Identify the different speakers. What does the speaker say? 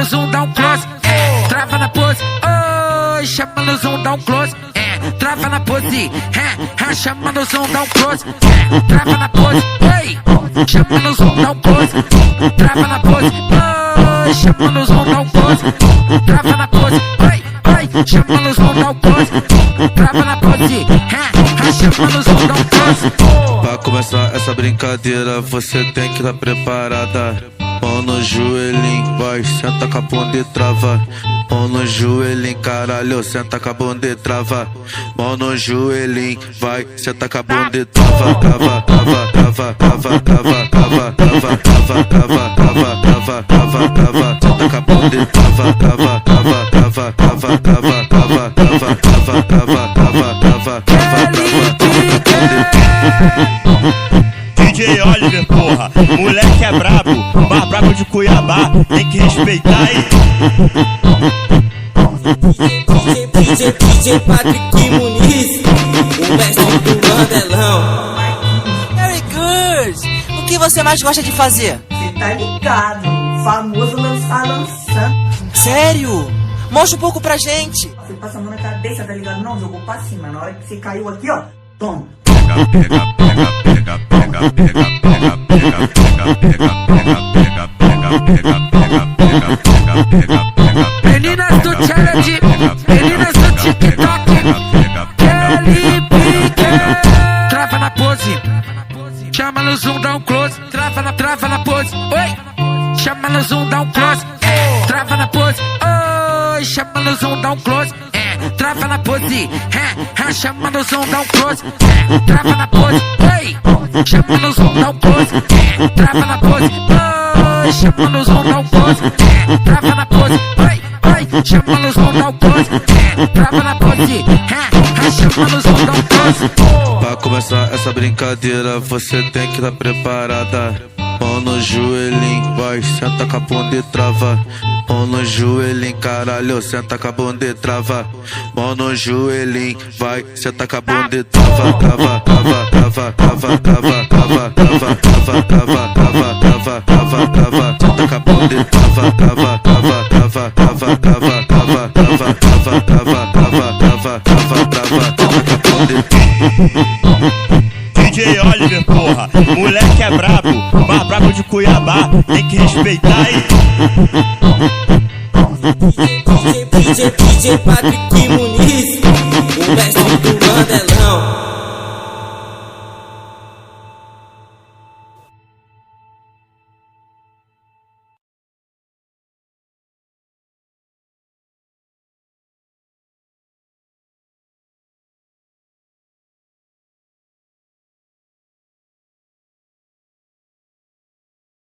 Speaker 1: no zoom, dá um close, trava na pose, oi, chama no zoom, dá um close, trava na pose, chama no zoom, dá um close, trava na pose, oi, chama no zoom, dá um close, trava na pose, oi, chama no zoom, dá um close, trava na pose, oi, chama no zoom, dá um close, trava na pose, chama no zoom, dá um close.
Speaker 2: Pra começar essa brincadeira, você tem que estar preparada. Mão no joelhinho, vai, senta com a bunda e trava. Mão no joelhinho, caralho, senta com a bunda e trava. Mão no joelhinho, vai, senta com a bunda e trava. Trava, trava, trava, trava, trava, trava, trava, trava, trava, trava, trava, trava, trava, senta com a bunda e trava, trava, trava, trava, trava, trava, trava, trava, trava, trava, trava, trava, trava,
Speaker 3: DJ Oliver, porra, moleque é brabo, mais brabo de Cuiabá, tem que respeitar aí.
Speaker 4: DJ Patrick Muniz, o mestre do Mandelão.
Speaker 5: Very good! O que você mais gosta de fazer?
Speaker 6: Cê tá ligado, famoso lançando.
Speaker 5: Sério? Mostra um pouco pra gente.
Speaker 6: Você passa a mão na cabeça, tá ligado? Não, jogou pra cima. Na hora que você caiu aqui, ó, toma.
Speaker 1: Meninas do challenge, meninas do TikTok, Kelly Pique, trava na pose, chama no zoom, dá um close, trava na pose, oi, chama no zoom, dá um close, trava na pose, oi, chama no zoom, dá um close, trava na pose, chama no zoom, dá um close, trava na pose, oi, chama no zoom, dá um close, trava na pose, oi, chama no zoom, dá um close, trava na pose, oi, chama no zoom, dá um close, trava na pose, chama no zoom, dá um close.
Speaker 2: Pra começar essa brincadeira, você tem que estar preparada. Mão no joelhinho, vai, senta com a bunda e trava. Mão no joelhinho, caralho, senta com a bunda e trava. Mão no joelhinho, vai, senta com a bunda e trava. Trava, trava, trava, trava, trava, trava, trava, trava, trava, trava, trava, trava, trava, senta com a bunda e trava. Trava, trava, trava, trava, trava, trava, trava, trava, trava, trava, trava, trava, trava, senta com a bunda e trava.
Speaker 3: DJ Oliver, porra, moleque é brabo, mais brabo de Cuiabá, tem que respeitar aí.
Speaker 4: DJ Patrick Muniz.